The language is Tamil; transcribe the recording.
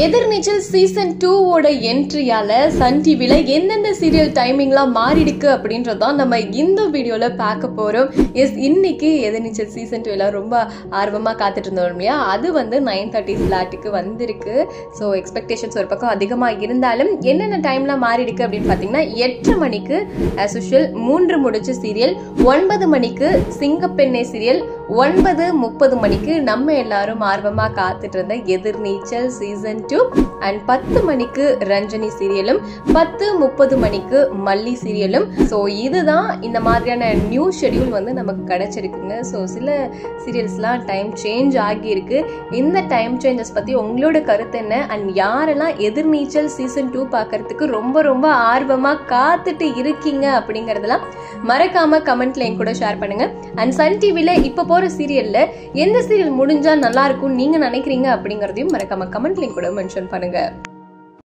எதிர்நீச்சல் சீசன் 2 ஓட என்ட்ரியால சன் டிவில எந்தெந்த சீரியல் டைமிங்லாம் மாறிடுக்கு அப்படின்றதான் நம்ம இந்த வீடியோல பார்க்க போறோம். எஸ், இன்னைக்கு எதிர்நீச்சல் சீசன் 2 எல்லாம் ரொம்ப ஆர்வமா காத்துட்டு இருந்தோம் இல்லையா? அது வந்து 9:30 ஸ்லாட்டுக்கு வந்திருக்கு. ஸோ எக்ஸ்பெக்டேஷன்ஸ் ஒரு பக்கம் அதிகமாக இருந்தாலும் என்னென்ன டைம்லாம் மாறிடுக்கு அப்படின்னு பார்த்தீங்கன்னா 8 மணிக்கு ஆஸ் யூஷுவல் 3 முடிச்ச சீரியல், 9 மணிக்கு சிங்கப்பெண்ணே சீரியல், 9:30 மணிக்கு நம்ம எல்லாரும் ஆர்வமா காத்துட்டு இருந்த எதிர்நீச்சல் சீசன் 2 அண்ட் 10 மணிக்கு ரஞ்சனி சீரியலும், 10:30 மணிக்கு மல்லி சீரியலும். ஸோ இதுதான் இந்த மாதிரியான நியூ ஷெடியூல் வந்து நமக்கு கிடைச்சிருக்குங்க. ஸோ சில சீரியல்ஸ்லாம் டைம் சேஞ்ச் ஆகியிருக்கு. இந்த டைம் சேஞ்சஸ் பத்தி உங்களோட கருத்து என்ன? அண்ட் யாரெல்லாம் எதிர்நீச்சல் சீசன் 2 பார்க்கறதுக்கு ரொம்ப ரொம்ப ஆர்வமா காத்துட்டு இருக்கீங்க அப்படிங்கறதெல்லாம் மறக்காம கமெண்ட்ல என் கூட ஷேர் பண்ணுங்க. அண்ட் சன் டிவில இப்ப போற சீரியல்ல எந்த சீரியல் முடிஞ்சா நல்லா இருக்கும் நீங்க நினைக்கிறீங்க அப்படிங்கறதையும் மறக்காம கமெண்ட்ல கூட மென்ஷன் பண்ணுங்க.